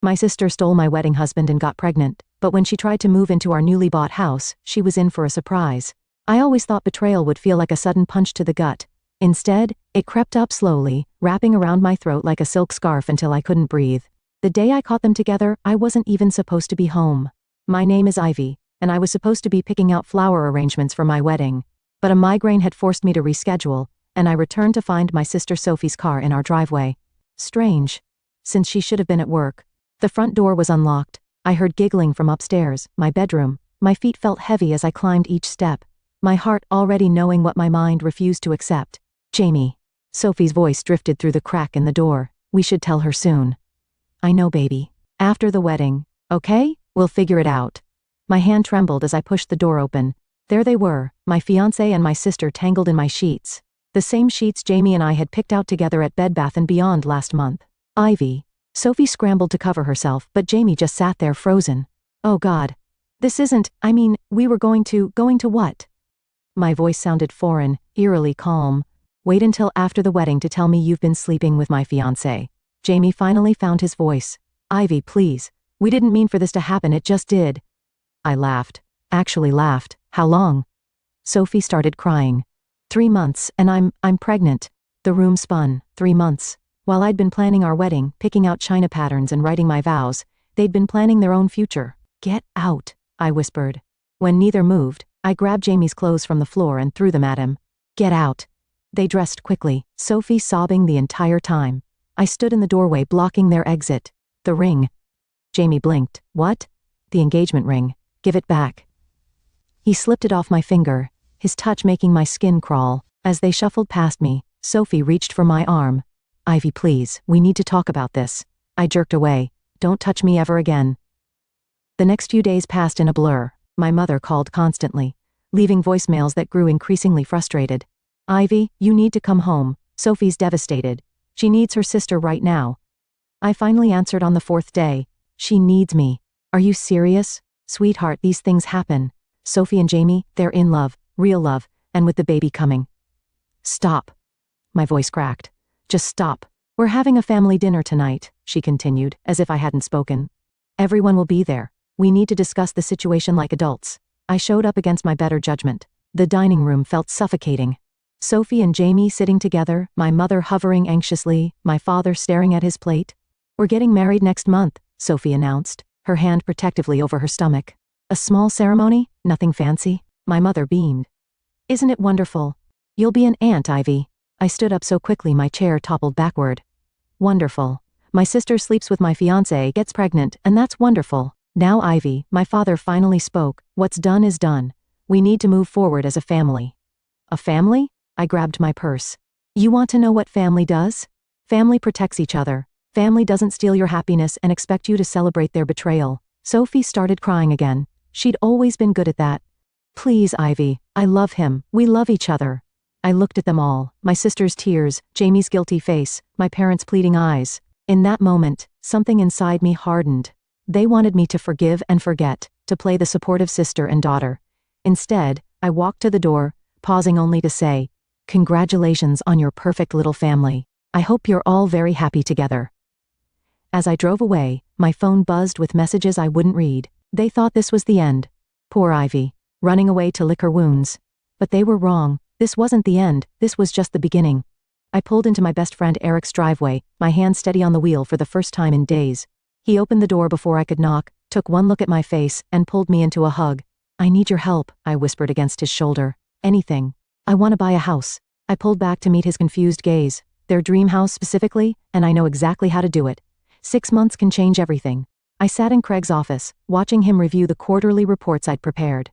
My sister stole my wedding husband and got pregnant, but when she tried to move into our newly bought house, she was in for a surprise. I always thought betrayal would feel like a sudden punch to the gut. Instead, it crept up slowly, wrapping around my throat like a silk scarf until I couldn't breathe. The day I caught them together, I wasn't even supposed to be home. My name is Ivy, and I was supposed to be picking out flower arrangements for my wedding. But a migraine had forced me to reschedule, and I returned to find my sister Sophie's car in our driveway. Strange, since she should have been at work. The front door was unlocked. I heard giggling from upstairs, my bedroom. My feet felt heavy as I climbed each step, my heart already knowing what my mind refused to accept. Jamie. Sophie's voice drifted through the crack in the door. We should tell her soon. I know, baby. After the wedding. Okay? We'll figure it out. My hand trembled as I pushed the door open. There they were, my fiancé and my sister tangled in my sheets. The same sheets Jamie and I had picked out together at Bed Bath & Beyond last month. Ivy. Sophie scrambled to cover herself, but Jamie just sat there frozen. Oh God. This isn't, we were going to what? My voice sounded foreign, eerily calm. Wait until after the wedding to tell me you've been sleeping with my fiancé. Jamie finally found his voice. Ivy, please. We didn't mean for this to happen, it just did. I laughed. Actually laughed. How long? Sophie started crying. 3 months, and I'm pregnant. The room spun. 3 months. While I'd been planning our wedding, picking out china patterns and writing my vows, they'd been planning their own future. Get out, I whispered. When neither moved, I grabbed Jamie's clothes from the floor and threw them at him. Get out. They dressed quickly, Sophie sobbing the entire time. I stood in the doorway blocking their exit. The ring. Jamie blinked. What? The engagement ring. Give it back. He slipped it off my finger, his touch making my skin crawl. As they shuffled past me, Sophie reached for my arm. Ivy, please, we need to talk about this. I jerked away. Don't touch me ever again. The next few days passed in a blur. My mother called constantly, leaving voicemails that grew increasingly frustrated. Ivy, you need to come home. Sophie's devastated. She needs her sister right now. I finally answered on the 4th day. She needs me. Are you serious? Sweetheart, these things happen. Sophie and Jamie, they're in love, real love, and with the baby coming. Stop. My voice cracked. Just stop. We're having a family dinner tonight, she continued, as if I hadn't spoken. Everyone will be there. We need to discuss the situation like adults. I showed up against my better judgment. The dining room felt suffocating. Sophie and Jamie sitting together, my mother hovering anxiously, my father staring at his plate. We're getting married next month, Sophie announced, her hand protectively over her stomach. A small ceremony, nothing fancy. My mother beamed. Isn't it wonderful? You'll be an aunt, Ivy. I stood up so quickly my chair toppled backward. Wonderful. My sister sleeps with my fiancé, gets pregnant, and that's wonderful. Now Ivy, my father finally spoke. What's done is done. We need to move forward as a family. A family? I grabbed my purse. You want to know what family does? Family protects each other. Family doesn't steal your happiness and expect you to celebrate their betrayal. Sophie started crying again. She'd always been good at that. Please, Ivy. I love him. We love each other. I looked at them all, my sister's tears, Jamie's guilty face, my parents' pleading eyes. In that moment, something inside me hardened. They wanted me to forgive and forget, to play the supportive sister and daughter. Instead, I walked to the door, pausing only to say, congratulations on your perfect little family. I hope you're all very happy together. As I drove away, my phone buzzed with messages I wouldn't read. They thought this was the end. Poor Ivy, running away to lick her wounds. But they were wrong. This wasn't the end, this was just the beginning. I pulled into my best friend Eric's driveway, my hand steady on the wheel for the first time in days. He opened the door before I could knock, took one look at my face, and pulled me into a hug. I need your help, I whispered against his shoulder. Anything. I want to buy a house. I pulled back to meet his confused gaze. Their dream house specifically, and I know exactly how to do it. 6 months can change everything. I sat in Craig's office, watching him review the quarterly reports I'd prepared.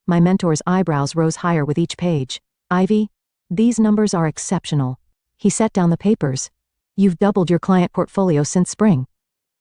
My mentor's eyebrows rose higher with each page. Ivy, these numbers are exceptional. He set down the papers. You've doubled your client portfolio since spring.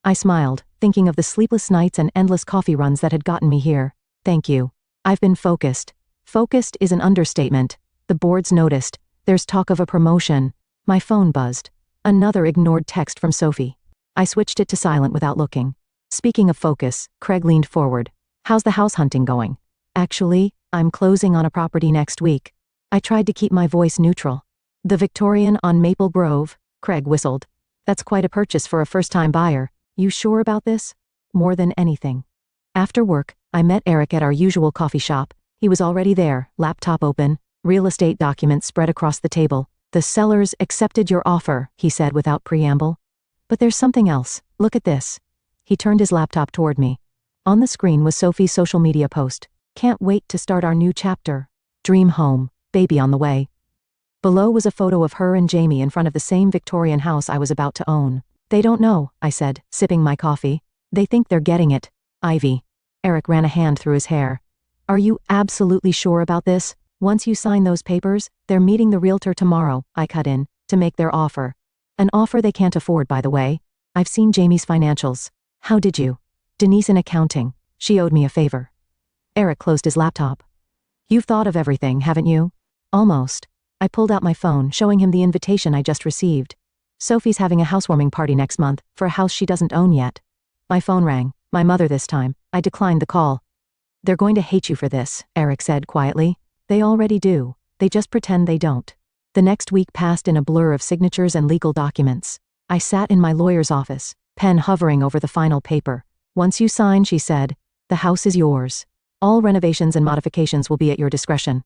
I smiled, thinking of the sleepless nights and endless coffee runs that had gotten me here. Thank you. I've been focused. Focused is an understatement. The board's noticed. There's talk of a promotion. My phone buzzed. Another ignored text from Sophie. I switched it to silent without looking. Speaking of focus, Craig leaned forward. How's the house hunting going? Actually, I'm closing on a property next week. I tried to keep my voice neutral. The Victorian on Maple Grove, Craig whistled. That's quite a purchase for a first-time buyer. You sure about this? More than anything. After work, I met Eric at our usual coffee shop. He was already there, laptop open, real estate documents spread across the table. The sellers accepted your offer, he said without preamble. But there's something else. Look at this. He turned his laptop toward me. On the screen was Sophie's social media post. Can't wait to start our new chapter. Dream home, baby on the way. Below was a photo of her and Jamie in front of the same Victorian house I was about to own. They don't know, I said, sipping my coffee. They think they're getting it. Ivy. Eric ran a hand through his hair. Are you absolutely sure about this? Once you sign those papers, they're meeting the realtor tomorrow, I cut in, to make their offer. An offer they can't afford, by the way. I've seen Jamie's financials. How did you? Denise in accounting. She owed me a favor. Eric closed his laptop. You've thought of everything, haven't you? Almost. I pulled out my phone, showing him the invitation I just received. Sophie's having a housewarming party next month, for a house she doesn't own yet. My phone rang. My mother this time. I declined the call. They're going to hate you for this, Eric said quietly. They already do. They just pretend they don't. The next week passed in a blur of signatures and legal documents. I sat in my lawyer's office, pen hovering over the final paper. Once you sign, she said, the house is yours. All renovations and modifications will be at your discretion.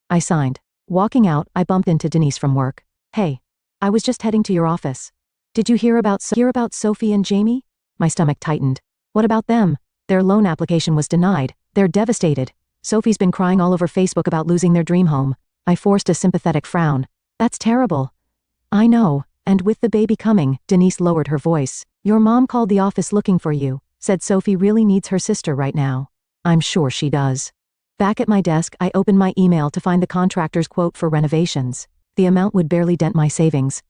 I signed. Walking out, I bumped into Denise from work. Hey. I was just heading to your office. Did you hear about Sophie and Jamie? My stomach tightened. What about them? Their loan application was denied. They're devastated. Sophie's been crying all over Facebook about losing their dream home. I forced a sympathetic frown. That's terrible. I know, and with the baby coming, Denise lowered her voice. Your mom called the office looking for you, said Sophie really needs her sister right now. I'm sure she does. Back at my desk, I opened my email to find the contractor's quote for renovations. The amount would barely dent my savings.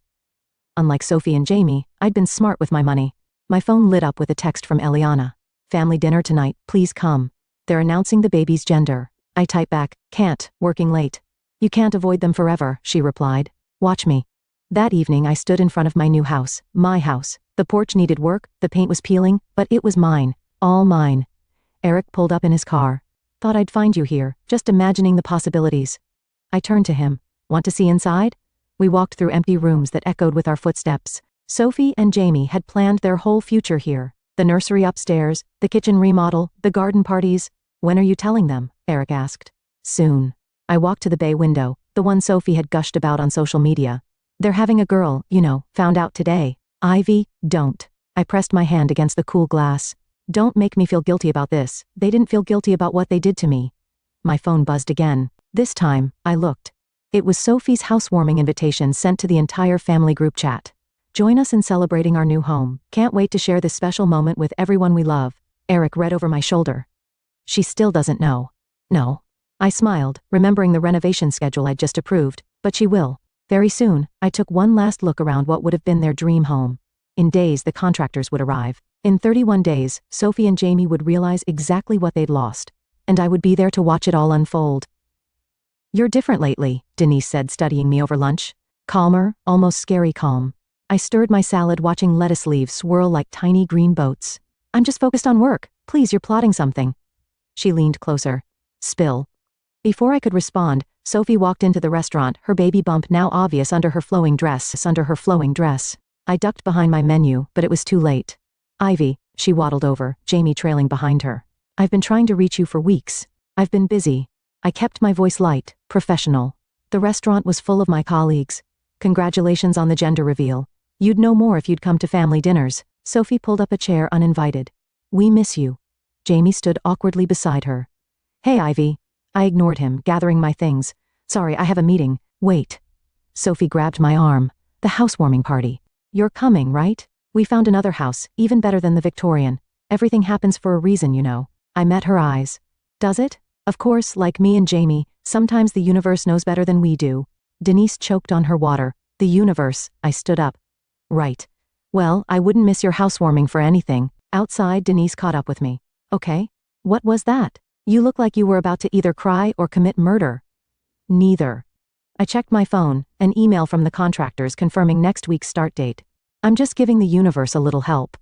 Unlike Sophie and Jamie, I'd been smart with my money. My phone lit up with a text from Eliana. Family dinner tonight, please come. They're announcing the baby's gender. I typed back, can't, working late. You can't avoid them forever, she replied. Watch me. That evening I stood in front of my new house, my house. The porch needed work, the paint was peeling, but it was mine. All mine. Eric pulled up in his car. Thought I'd find you here, just imagining the possibilities. I turned to him. Want to see inside? We walked through empty rooms that echoed with our footsteps. Sophie and Jamie had planned their whole future here. The nursery upstairs, the kitchen remodel, the garden parties. When are you telling them? Eric asked. Soon. I walked to the bay window, the one Sophie had gushed about on social media. They're having a girl, found out today. Ivy, don't. I pressed my hand against the cool glass. Don't make me feel guilty about this. They didn't feel guilty about what they did to me. My phone buzzed again. This time, I looked. It was Sophie's housewarming invitation sent to the entire family group chat. Join us in celebrating our new home. Can't wait to share this special moment with everyone we love. Eric read over my shoulder. She still doesn't know. No. I smiled, remembering the renovation schedule I'd just approved, but she will. Very soon, I took one last look around what would have been their dream home. In days, the contractors would arrive. In 31 days, Sophie and Jamie would realize exactly what they'd lost. And I would be there to watch it all unfold. You're different lately, Denise said, studying me over lunch. Calmer, almost scary calm. I stirred my salad, watching lettuce leaves swirl like tiny green boats. I'm just focused on work. Please, you're plotting something. She leaned closer. Spill. Before I could respond, Sophie walked into the restaurant, her baby bump now obvious under her flowing dress. I ducked behind my menu, but it was too late. Ivy, she waddled over, Jamie trailing behind her. I've been trying to reach you for weeks. I've been busy. I kept my voice light, professional. The restaurant was full of my colleagues. Congratulations on the gender reveal. You'd know more if you'd come to family dinners. Sophie pulled up a chair uninvited. We miss you. Jamie stood awkwardly beside her. Hey, Ivy. I ignored him, gathering my things. Sorry, I have a meeting. Wait. Sophie grabbed my arm. The housewarming party. You're coming, right? We found another house, even better than the Victorian. Everything happens for a reason, I met her eyes. Does it? Of course, like me and Jamie, sometimes the universe knows better than we do. Denise choked on her water. The universe. I stood up. Right. Well, I wouldn't miss your housewarming for anything. Outside, Denise caught up with me. Okay. What was that? You look like you were about to either cry or commit murder. Neither. I checked my phone, an email from the contractors confirming next week's start date. I'm just giving the universe a little help.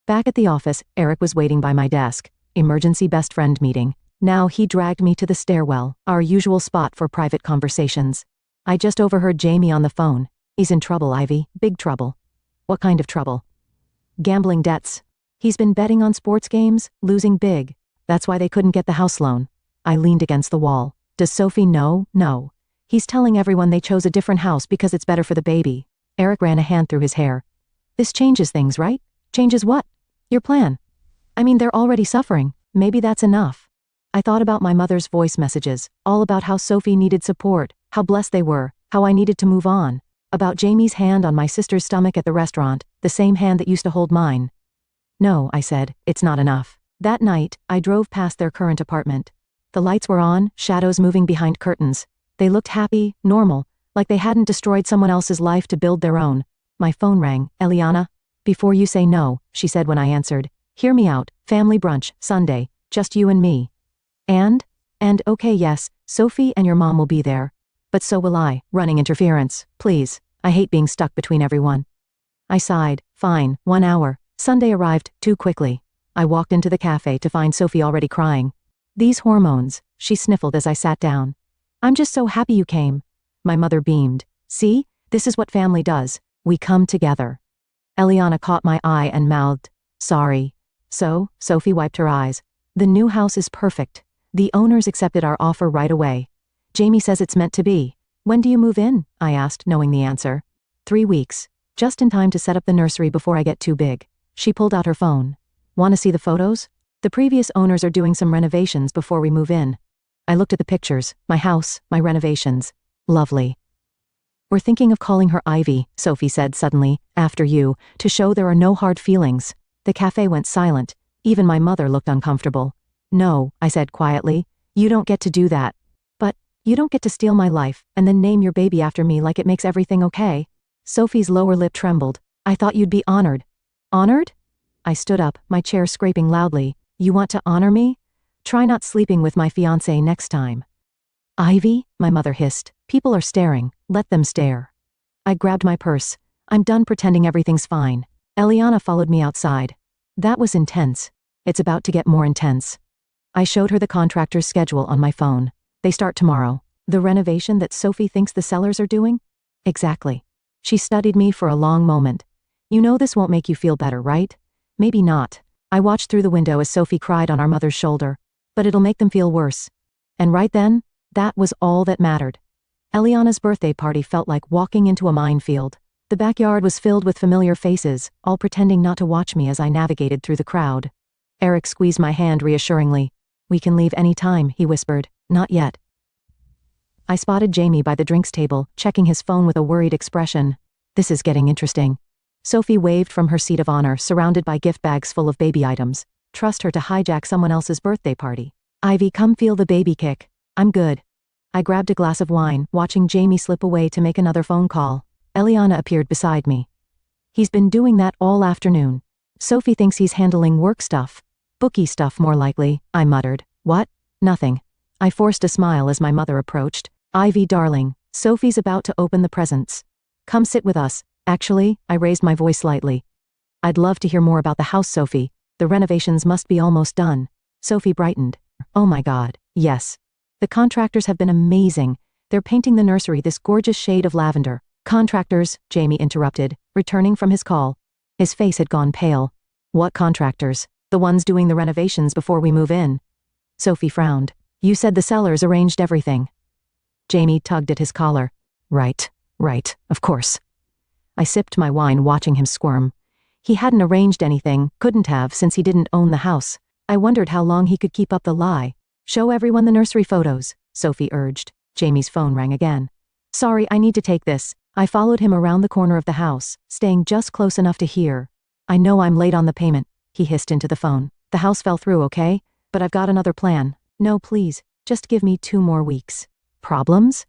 Back at the office, Eric was waiting by my desk. Emergency best friend meeting. Now he dragged me to the stairwell, our usual spot for private conversations. I just overheard Jamie on the phone. He's in trouble, Ivy. Big trouble. What kind of trouble? Gambling debts. He's been betting on sports games, losing big. That's why they couldn't get the house loan. I leaned against the wall. Does Sophie know? No. He's telling everyone they chose a different house because it's better for the baby. Eric ran a hand through his hair. This changes things, right? Changes what? Your plan. I mean, they're already suffering. Maybe that's enough. I thought about my mother's voice messages, all about how Sophie needed support, how blessed they were, how I needed to move on. About Jamie's hand on my sister's stomach at the restaurant, the same hand that used to hold mine. No, I said, it's not enough. That night, I drove past their current apartment. The lights were on, shadows moving behind curtains. They looked happy, normal, like they hadn't destroyed someone else's life to build their own. My phone rang. Eliana? Before you say no, she said when I answered. Hear me out, family brunch, Sunday, just you and me. And okay, yes, Sophie and your mom will be there. But so will I, running interference, please. I hate being stuck between everyone. I sighed. Fine, 1 hour. Sunday arrived, too quickly. I walked into the cafe to find Sophie already crying. These hormones, she sniffled as I sat down. I'm just so happy you came. My mother beamed. See, this is what family does. We come together. Eliana caught my eye and mouthed, sorry. So, Sophie wiped her eyes. The new house is perfect. The owners accepted our offer right away. Jamie says it's meant to be. When do you move in? I asked, knowing the answer. 3 weeks. Just in time to set up the nursery before I get too big. She pulled out her phone. Want to see the photos? The previous owners are doing some renovations before we move in. I looked at the pictures, my house, my renovations. Lovely. We're thinking of calling her Ivy, Sophie said suddenly, after you, to show there are no hard feelings. The cafe went silent. Even my mother looked uncomfortable. No, I said quietly. You don't get to do that. But, you don't get to steal my life, and then name your baby after me like it makes everything okay. Sophie's lower lip trembled. I thought you'd be honored. Honored? I stood up, my chair scraping loudly. You want to honor me? Try not sleeping with my fiancé next time. Ivy? My mother hissed. People are staring. Let them stare. I grabbed my purse. I'm done pretending everything's fine. Eliana followed me outside. That was intense. It's about to get more intense. I showed her the contractor's schedule on my phone. They start tomorrow. The renovation that Sophie thinks the sellers are doing? Exactly. She studied me for a long moment. You know this won't make you feel better, right? Maybe not. I watched through the window as Sophie cried on our mother's shoulder. But it'll make them feel worse. And right then, that was all that mattered. Eliana's birthday party felt like walking into a minefield. The backyard was filled with familiar faces, all pretending not to watch me as I navigated through the crowd. Eric squeezed my hand reassuringly. We can leave any time, he whispered. Not yet. I spotted Jamie by the drinks table, checking his phone with a worried expression. This is getting interesting. Sophie waved from her seat of honor, surrounded by gift bags full of baby items. Trust her to hijack someone else's birthday party. Ivy, come feel the baby kick. I'm good. I grabbed a glass of wine, watching Jamie slip away to make another phone call. Eliana appeared beside me. He's been doing that all afternoon. Sophie thinks he's handling work stuff. Bookie stuff, more likely, I muttered. What? Nothing. I forced a smile as my mother approached. Ivy, darling, Sophie's about to open the presents. Come sit with us. Actually, I raised my voice slightly. I'd love to hear more about the house, Sophie. The renovations must be almost done. Sophie brightened. Oh my God, yes. The contractors have been amazing. They're painting the nursery this gorgeous shade of lavender. Contractors, Jamie interrupted, returning from his call. His face had gone pale. What contractors? The ones doing the renovations before we move in. Sophie frowned. You said the sellers arranged everything. Jamie tugged at his collar. Right, of course. I sipped my wine, watching him squirm. He hadn't arranged anything, couldn't have, since he didn't own the house. I wondered how long he could keep up the lie. Show everyone the nursery photos, Sophie urged. Jamie's phone rang again. Sorry, I need to take this. I followed him around the corner of the house, staying just close enough to hear. I know I'm late on the payment, he hissed into the phone. The house fell through, okay? But I've got another plan. No, please, just give me 2 more weeks. Problems?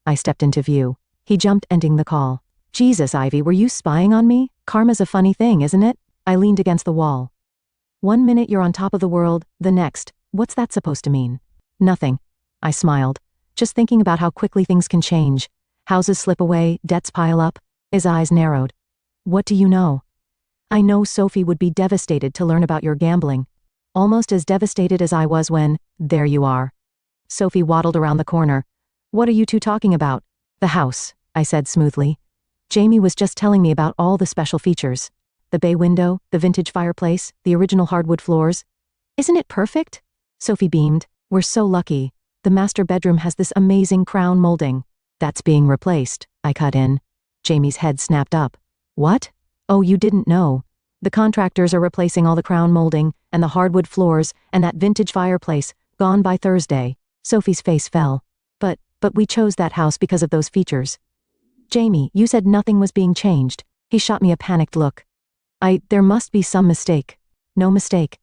I stepped into view. He jumped, ending the call. Jesus, Ivy, were you spying on me? Karma's a funny thing, isn't it? I leaned against the wall. 1 minute you're on top of the world, the next, what's that supposed to mean? Nothing. I smiled. Just thinking about how quickly things can change. Houses slip away, debts pile up. His eyes narrowed. What do you know? I know Sophie would be devastated to learn about your gambling. Almost as devastated as I was when, there you are. Sophie waddled around the corner. What are you two talking about? The house, I said smoothly. Jamie was just telling me about all the special features. the bay window, the vintage fireplace, the original hardwood floors. Isn't it perfect? Sophie beamed. We're so lucky. The master bedroom has this amazing crown molding. That's being replaced, I cut in. Jamie's head snapped up. What? Oh, you didn't know. The contractors are replacing all the crown molding, and the hardwood floors, and that vintage fireplace, gone by Thursday. Sophie's face fell. But we chose that house because of those features. Jamie, you said nothing was being changed. He shot me a panicked look. There must be some mistake. No mistake.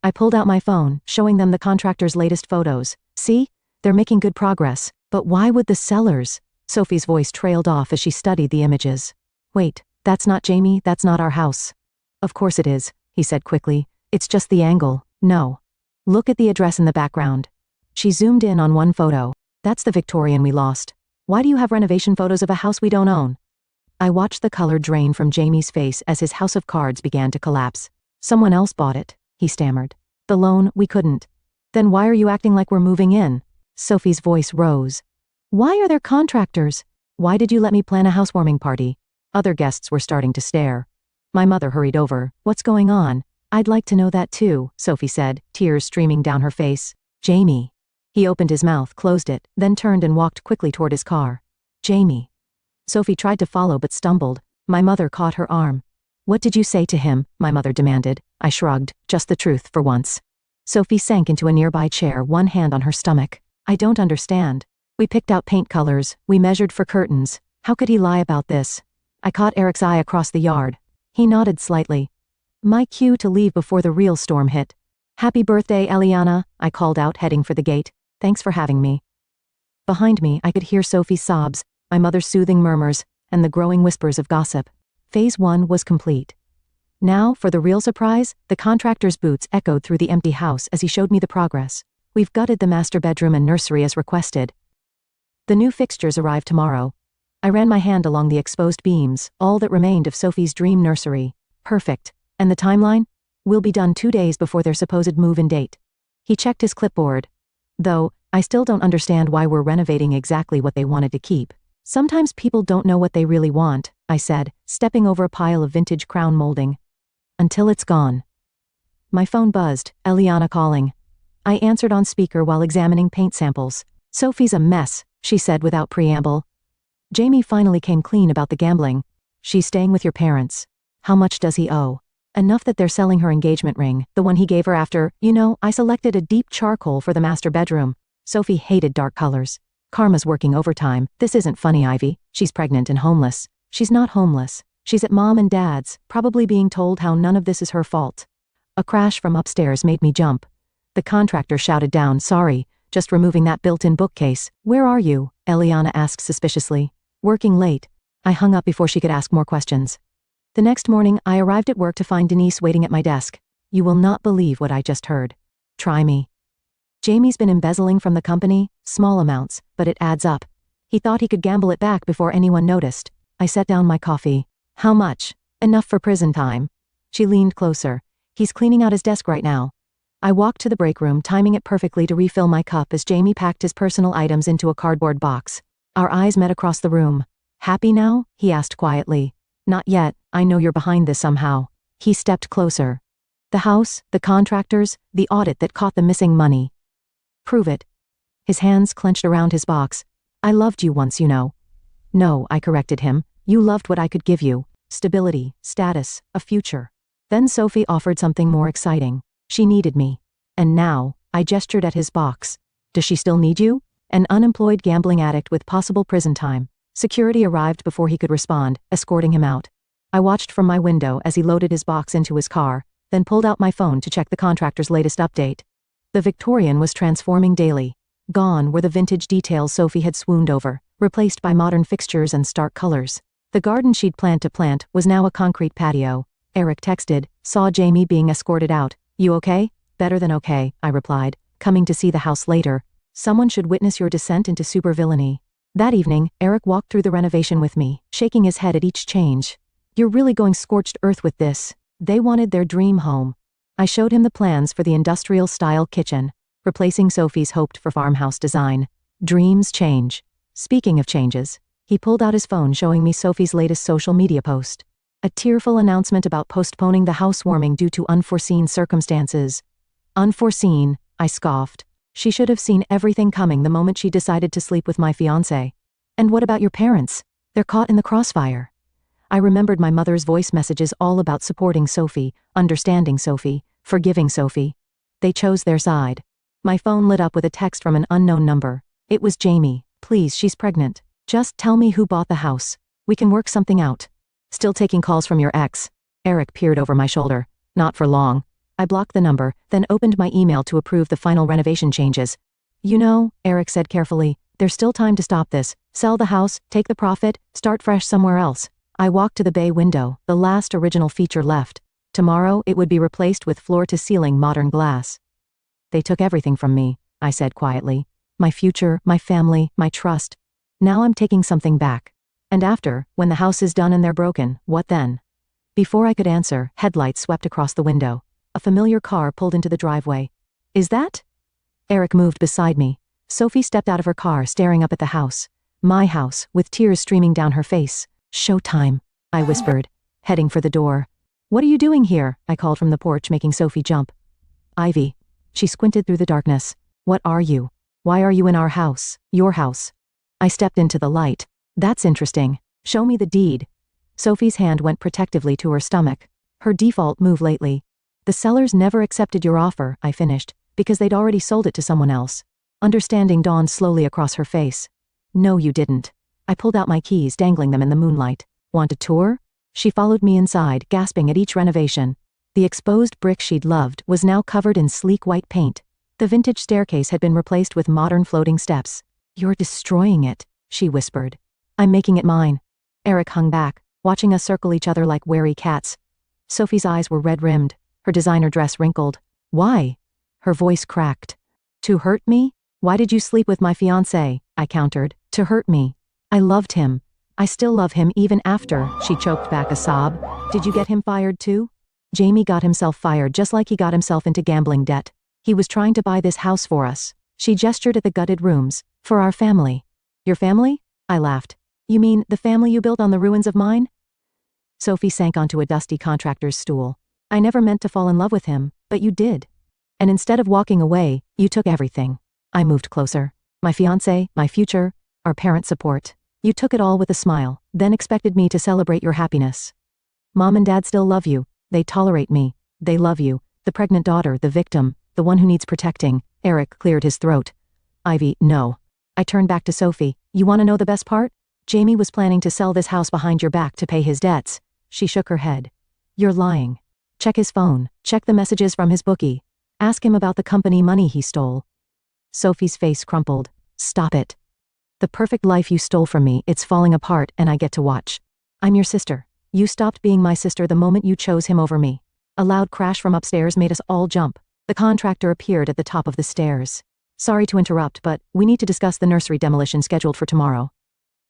I pulled out my phone, showing them the contractor's latest photos. See? They're making good progress. But why would the sellers? Sophie's voice trailed off as she studied the images. Wait, that's not Jamie, that's not our house. Of course it is, he said quickly. It's just the angle. No. Look at the address in the background. She zoomed in on one photo. That's the Victorian we lost. Why do you have renovation photos of a house we don't own? I watched the color drain from Jamie's face as his house of cards began to collapse. Someone else bought it, he stammered. The loan, we couldn't. Then why are you acting like we're moving in? Sophie's voice rose. Why are there contractors? Why did you let me plan a housewarming party? Other guests were starting to stare. My mother hurried over. What's going on? I'd like to know that too, Sophie said, tears streaming down her face. Jamie. He opened his mouth, closed it, then turned and walked quickly toward his car. Jamie. Sophie tried to follow but stumbled. My mother caught her arm. What did you say to him? My mother demanded. I shrugged, just the truth for once. Sophie sank into a nearby chair, one hand on her stomach. I don't understand. We picked out paint colors, we measured for curtains. How could he lie about this? I caught Eric's eye across the yard. He nodded slightly. My cue to leave before the real storm hit. Happy birthday, Eliana, I called out, heading for the gate. Thanks for having me. Behind me, I could hear Sophie's sobs, my mother's soothing murmurs, and the growing whispers of gossip. Phase 1 was complete. Now, for the real surprise, the contractor's boots echoed through the empty house as he showed me the progress. We've gutted the master bedroom and nursery as requested. The new fixtures arrived tomorrow. I ran my hand along the exposed beams, all that remained of Sophie's dream nursery. Perfect. And the timeline? We'll be done 2 days before their supposed move-in date. He checked his clipboard. Though, I still don't understand why we're renovating exactly what they wanted to keep. Sometimes people don't know what they really want, I said, stepping over a pile of vintage crown molding. Until it's gone. My phone buzzed, Eliana calling. I answered on speaker while examining paint samples. Sophie's a mess, she said without preamble. Jamie finally came clean about the gambling. She's staying with your parents. How much does he owe? Enough that they're selling her engagement ring, the one he gave her after, I selected a deep charcoal for the master bedroom. Sophie hated dark colors. Karma's working overtime. This isn't funny, Ivy. She's pregnant and homeless. She's not homeless. She's at mom and dad's, probably being told how none of this is her fault. A crash from upstairs made me jump. The contractor shouted down, sorry, just removing that built-in bookcase. Where are you? Eliana asked suspiciously. Working late. I hung up before she could ask more questions. The next morning, I arrived at work to find Denise waiting at my desk. You will not believe what I just heard. Try me. Jamie's been embezzling from the company, small amounts, but it adds up. He thought he could gamble it back before anyone noticed. I set down my coffee. How much? Enough for prison time. She leaned closer. He's cleaning out his desk right now. I walked to the break room, timing it perfectly to refill my cup as Jamie packed his personal items into a cardboard box. Our eyes met across the room. Happy now? He asked quietly. Not yet, I know you're behind this somehow. He stepped closer. The house, the contractors, the audit that caught the missing money. Prove it. His hands clenched around his box. I loved you once, No, I corrected him. You loved what I could give you. Stability, status, a future. Then Sophie offered something more exciting. She needed me. And now, I gestured at his box. Does she still need you? An unemployed gambling addict with possible prison time. Security arrived before he could respond, escorting him out. I watched from my window as he loaded his box into his car, then pulled out my phone to check the contractor's latest update. The Victorian was transforming daily. Gone were the vintage details Sophie had swooned over, replaced by modern fixtures and stark colors. The garden she'd planned to plant was now a concrete patio. Eric texted, saw Jamie being escorted out. You okay? Better than okay, I replied, coming to see the house later. Someone should witness your descent into supervillainy. That evening, Eric walked through the renovation with me, shaking his head at each change. You're really going scorched earth with this. They wanted their dream home. I showed him the plans for the industrial-style kitchen, replacing Sophie's hoped-for farmhouse design. Dreams change. Speaking of changes, he pulled out his phone showing me Sophie's latest social media post. A tearful announcement about postponing the housewarming due to unforeseen circumstances. Unforeseen, I scoffed. She should have seen everything coming the moment she decided to sleep with my fiancé. And what about your parents? They're caught in the crossfire. I remembered my mother's voice messages all about supporting Sophie, understanding Sophie, forgiving Sophie. They chose their side. My phone lit up with a text from an unknown number. It was Jamie. Please, she's pregnant. Just tell me who bought the house. We can work something out. Still taking calls from your ex. Eric peered over my shoulder. Not for long. I blocked the number, then opened my email to approve the final renovation changes. You know, Eric said carefully, there's still time to stop this. Sell the house, take the profit, start fresh somewhere else. I walked to the bay window, the last original feature left. Tomorrow it would be replaced with floor-to-ceiling modern glass. They took everything from me, I said quietly. My future, my family, my trust. Now I'm taking something back. And after, when the house is done and they're broken, what then? Before I could answer, headlights swept across the window. A familiar car pulled into the driveway. Is that? Eric moved beside me. Sophie stepped out of her car, staring up at the house. My house, with tears streaming down her face. Showtime, I whispered, heading for the door. What are you doing here? I called from the porch, making Sophie jump. Ivy. She squinted through the darkness. What are you? Why are you in our house? Your house. I stepped into the light. That's interesting. Show me the deed. Sophie's hand went protectively to her stomach. Her default move lately. The sellers never accepted your offer, I finished, because they'd already sold it to someone else. Understanding dawned slowly across her face. No, you didn't. I pulled out my keys, dangling them in the moonlight. Want a tour? She followed me inside, gasping at each renovation. The exposed brick she'd loved was now covered in sleek white paint. The vintage staircase had been replaced with modern floating steps. You're destroying it, she whispered. I'm making it mine. Eric hung back, watching us circle each other like wary cats. Sophie's eyes were red-rimmed, her designer dress wrinkled. Why? Her voice cracked. To hurt me? Why did you sleep with my fiancé? I countered. To hurt me. I loved him. I still love him even after, she choked back a sob. Did you get him fired too? Jamie got himself fired just like he got himself into gambling debt. He was trying to buy this house for us. She gestured at the gutted rooms. For our family. Your family? I laughed. You mean the family you built on the ruins of mine? Sophie sank onto a dusty contractor's stool. I never meant to fall in love with him, but you did. And instead of walking away, you took everything. I moved closer. My fiancé, my future, our parent support. You took it all with a smile, then expected me to celebrate your happiness. Mom and Dad still love you. They tolerate me. They love you. The pregnant daughter, the victim, the one who needs protecting. Eric cleared his throat. Ivy, no. I turned back to Sophie. You want to know the best part? Jamie was planning to sell this house behind your back to pay his debts. She shook her head. You're lying. Check his phone. Check the messages from his bookie. Ask him about the company money he stole. Sophie's face crumpled. Stop it. The perfect life you stole from me, it's falling apart and I get to watch. I'm your sister. You stopped being my sister the moment you chose him over me. A loud crash from upstairs made us all jump. The contractor appeared at the top of the stairs. Sorry to interrupt, but we need to discuss the nursery demolition scheduled for tomorrow.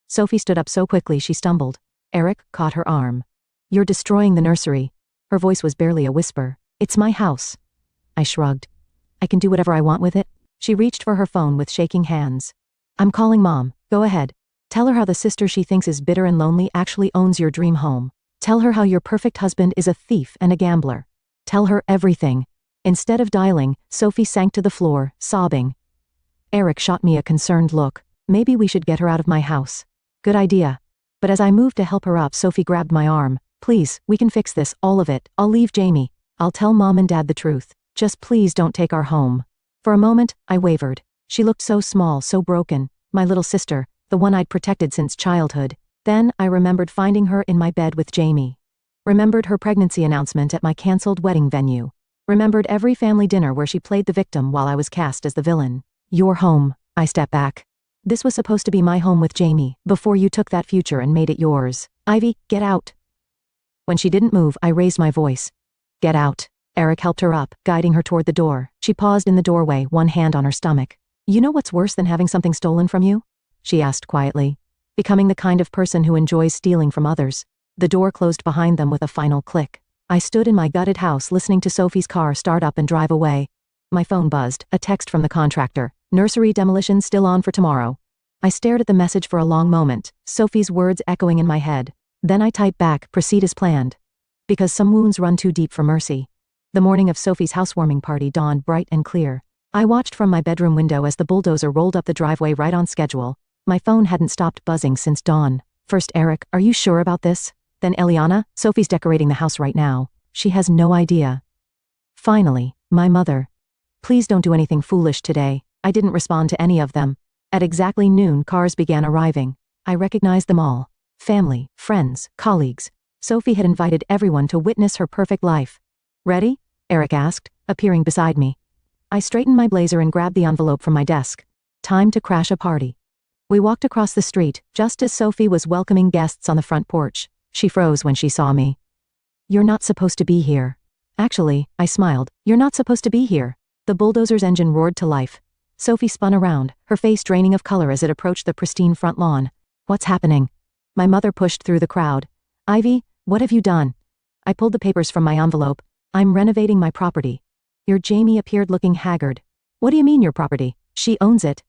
Sophie stood up so quickly she stumbled. Eric caught her arm. You're destroying the nursery. Her voice was barely a whisper. It's my house. I shrugged. I can do whatever I want with it. She reached for her phone with shaking hands. I'm calling Mom. Go ahead. Tell her how the sister she thinks is bitter and lonely actually owns your dream home. Tell her how your perfect husband is a thief and a gambler. Tell her everything. Instead of dialing, Sophie sank to the floor, sobbing. Eric shot me a concerned look. Maybe we should get her out of my house. Good idea. But as I moved to help her up, Sophie grabbed my arm. Please, we can fix this, all of it. I'll leave Jamie. I'll tell Mom and Dad the truth. Just please don't take our home. For a moment, I wavered. She looked so small, so broken. My little sister, the one I'd protected since childhood. Then, I remembered finding her in my bed with Jamie. Remembered her pregnancy announcement at my cancelled wedding venue. Remembered every family dinner where she played the victim while I was cast as the villain. Your home. I stepped back. This was supposed to be my home with Jamie, before you took that future and made it yours. Ivy, get out. When she didn't move, I raised my voice. Get out. Eric helped her up, guiding her toward the door. She paused in the doorway, one hand on her stomach. You know what's worse than having something stolen from you? She asked quietly. Becoming the kind of person who enjoys stealing from others. The door closed behind them with a final click. I stood in my gutted house listening to Sophie's car start up and drive away. My phone buzzed, a text from the contractor. Nursery demolition still on for tomorrow. I stared at the message for a long moment, Sophie's words echoing in my head. Then I type back, proceed as planned. Because some wounds run too deep for mercy. The morning of Sophie's housewarming party dawned bright and clear. I watched from my bedroom window as the bulldozer rolled up the driveway right on schedule. My phone hadn't stopped buzzing since dawn. First Eric, are you sure about this? Then Eliana, Sophie's decorating the house right now. She has no idea. Finally, my mother. Please don't do anything foolish today. I didn't respond to any of them. At exactly noon, cars began arriving. I recognized them all. Family, friends, colleagues. Sophie had invited everyone to witness her perfect life. Ready? Eric asked, appearing beside me. I straightened my blazer and grabbed the envelope from my desk. Time to crash a party. We walked across the street, just as Sophie was welcoming guests on the front porch. She froze when she saw me. You're not supposed to be here. Actually, I smiled. You're not supposed to be here. The bulldozer's engine roared to life. Sophie spun around, her face draining of color as it approached the pristine front lawn. What's happening? My mother pushed through the crowd. Ivy, what have you done? I pulled the papers from my envelope. I'm renovating my property. Your Jamie appeared looking haggard. What do you mean your property? She owns it.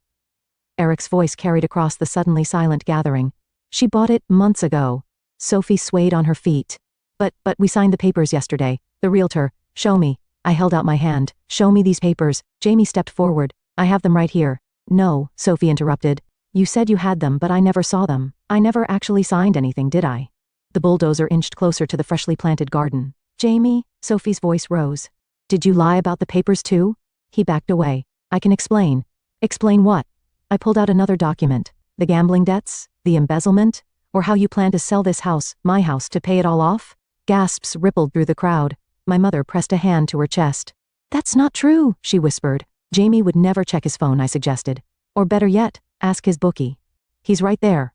Eric's voice carried across the suddenly silent gathering. She bought it months ago. Sophie swayed on her feet. But we signed the papers yesterday. The realtor. Show me. I held out my hand. Show me these papers. Jamie stepped forward. I have them right here. No, Sophie interrupted. You said you had them, but I never saw them. I never actually signed anything, did I? The bulldozer inched closer to the freshly planted garden. Jamie, Sophie's voice rose. Did you lie about the papers too? He backed away. I can explain. Explain what? I pulled out another document. The gambling debts? The embezzlement? Or how you plan to sell this house, my house, to pay it all off? Gasps rippled through the crowd. My mother pressed a hand to her chest. That's not true, she whispered. Jamie would never check his phone, I suggested. Or better yet, ask his bookie. He's right there.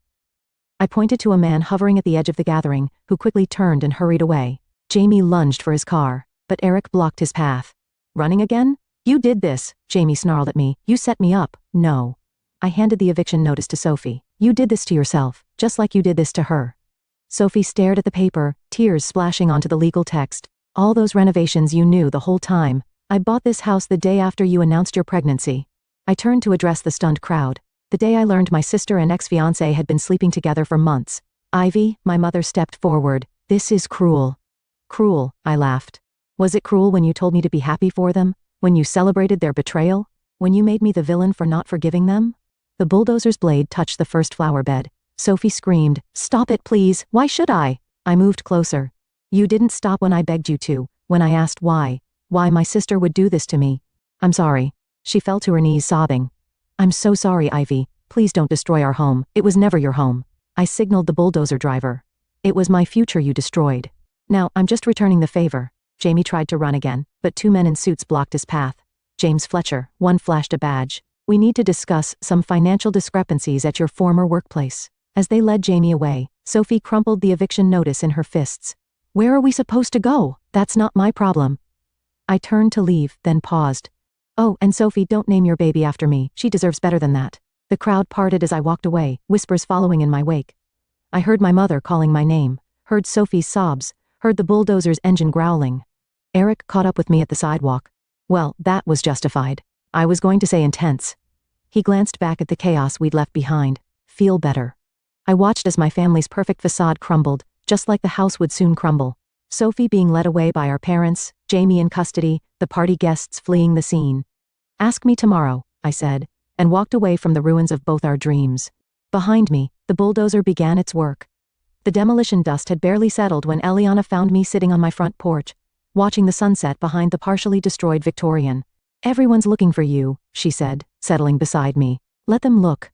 I pointed to a man hovering at the edge of the gathering, who quickly turned and hurried away. Jamie lunged for his car, but Eric blocked his path. Running again? You did this, Jamie snarled at me. You set me up. No. I handed the eviction notice to Sophie. You did this to yourself, just like you did this to her. Sophie stared at the paper, tears splashing onto the legal text. All those renovations you knew the whole time. I bought this house the day after you announced your pregnancy. I turned to address the stunned crowd. The day I learned my sister and ex-fiancé had been sleeping together for months. Ivy, my mother stepped forward. This is cruel. Cruel, I laughed. Was it cruel when you told me to be happy for them? When you celebrated their betrayal? When you made me the villain for not forgiving them? The bulldozer's blade touched the first flower bed. Sophie screamed, "Stop it, please. Why should I?" I moved closer. You didn't stop when I begged you to, when I asked why my sister would do this to me. I'm sorry. She fell to her knees sobbing. I'm so sorry, Ivy. Please don't destroy our home. It was never your home. I signaled the bulldozer driver. It was my future you destroyed. Now, I'm just returning the favor. Jamie tried to run again, but two men in suits blocked his path. James Fletcher, one flashed a badge. We need to discuss some financial discrepancies at your former workplace. As they led Jamie away, Sophie crumpled the eviction notice in her fists. Where are we supposed to go? That's not my problem. I turned to leave, then paused. Oh, and Sophie, don't name your baby after me. She deserves better than that. The crowd parted as I walked away, whispers following in my wake. I heard my mother calling my name, heard Sophie's sobs, heard the bulldozer's engine growling. Eric caught up with me at the sidewalk. Well, that was justified. I was going to say intense. He glanced back at the chaos we'd left behind. Feel better. I watched as my family's perfect facade crumbled, just like the house would soon crumble. Sophie being led away by our parents, Jamie in custody, the party guests fleeing the scene. Ask me tomorrow, I said, and walked away from the ruins of both our dreams. Behind me, the bulldozer began its work. The demolition dust had barely settled when Eliana found me sitting on my front porch, watching the sunset behind the partially destroyed Victorian. Everyone's looking for you, she said, settling beside me. Let them look.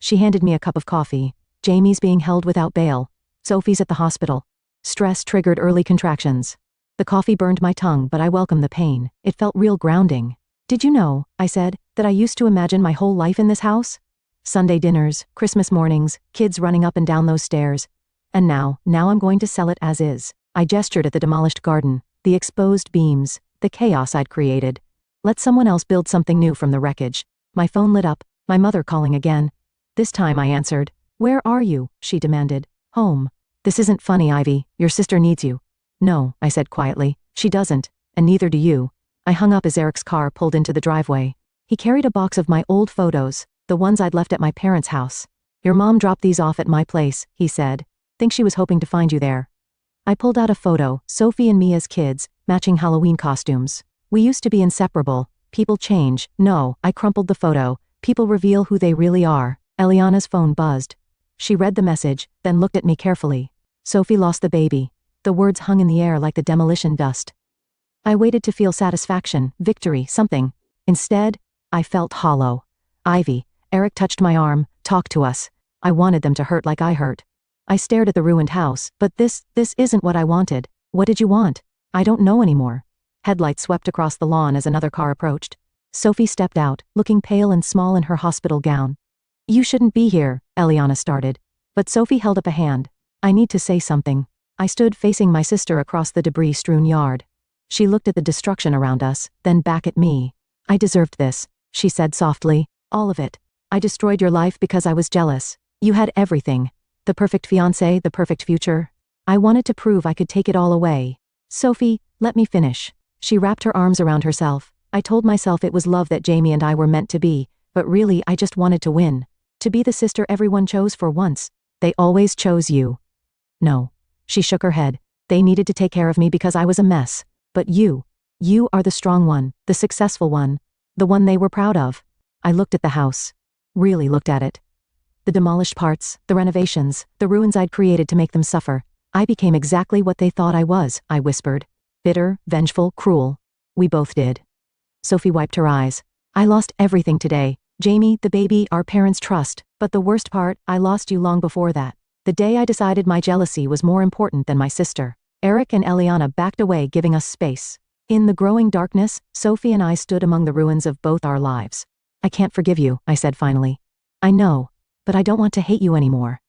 She handed me a cup of coffee. Jamie's being held without bail. Sophie's at the hospital. Stress triggered early contractions. The coffee burned my tongue, but I welcomed the pain. It felt real grounding. Did you know, I said, that I used to imagine my whole life in this house? Sunday dinners, Christmas mornings, kids running up and down those stairs. And now I'm going to sell it as is. I gestured at the demolished garden, the exposed beams, the chaos I'd created. Let someone else build something new from the wreckage. My phone lit up, my mother calling again. This time I answered. Where are you? She demanded. Home. This isn't funny, Ivy. Your sister needs you. No, I said quietly. She doesn't, and neither do you. I hung up as Eric's car pulled into the driveway. He carried a box of my old photos, the ones I'd left at my parents' house. Your mom dropped these off at my place, he said. Think she was hoping to find you there. I pulled out a photo, Sophie and me as kids, matching Halloween costumes. We used to be inseparable. People change. No, I crumpled the photo. People reveal who they really are. Eliana's phone buzzed. She read the message, then looked at me carefully. Sophie lost the baby. The words hung in the air like the demolition dust. I waited to feel satisfaction, victory, something. Instead, I felt hollow. Ivy, Eric touched my arm. Talk to us. I wanted them to hurt like I hurt. I stared at the ruined house, but this isn't what I wanted. What did you want? I don't know anymore. Headlights swept across the lawn as another car approached. Sophie stepped out, looking pale and small in her hospital gown. You shouldn't be here, Eliana started. But Sophie held up a hand. I need to say something. I stood facing my sister across the debris-strewn yard. She looked at the destruction around us, then back at me. I deserved this, she said softly. All of it. I destroyed your life because I was jealous. You had everything. The perfect fiancé, the perfect future. I wanted to prove I could take it all away. Sophie, let me finish. She wrapped her arms around herself. I told myself it was love that Jamie and I were meant to be, but really I just wanted to win. To be the sister everyone chose for once. They always chose you. No. She shook her head. They needed to take care of me because I was a mess. But you are the strong one, the successful one, the one they were proud of. I looked at the house. Really looked at it. The demolished parts, the renovations, the ruins I'd created to make them suffer. I became exactly what they thought I was, I whispered. Bitter, vengeful, cruel. We both did. Sophie wiped her eyes. I lost everything today. Jamie, the baby, our parents' trust. But the worst part, I lost you long before that. The day I decided my jealousy was more important than my sister. Eric and Eliana backed away, giving us space. In the growing darkness, Sophie and I stood among the ruins of both our lives. I can't forgive you, I said finally. I know, but I don't want to hate you anymore.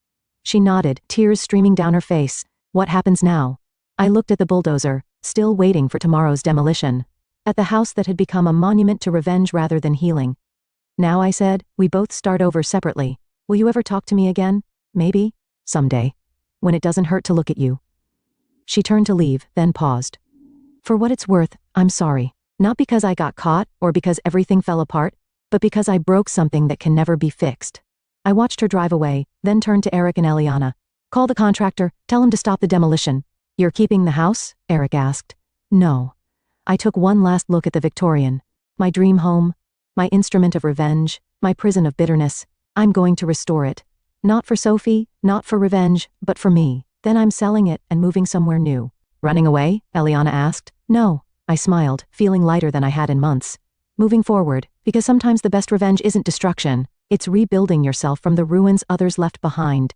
She nodded, tears streaming down her face. What happens now? I looked at the bulldozer, still waiting for tomorrow's demolition. At the house that had become a monument to revenge rather than healing. Now, I said, we both start over separately. Will you ever talk to me again? Maybe? Someday. When it doesn't hurt to look at you. She turned to leave, then paused. For what it's worth, I'm sorry. Not because I got caught, or because everything fell apart, but because I broke something that can never be fixed. I watched her drive away, then turned to Eric and Eliana. Call the contractor, tell him to stop the demolition. You're keeping the house? Eric asked. No. I took one last look at the Victorian. My dream home. My instrument of revenge. My prison of bitterness. I'm going to restore it. Not for Sophie, not for revenge, but for me. Then I'm selling it and moving somewhere new. Running away? Eliana asked. No. I smiled, feeling lighter than I had in months. Moving forward, because sometimes the best revenge isn't destruction. It's rebuilding yourself from the ruins others left behind.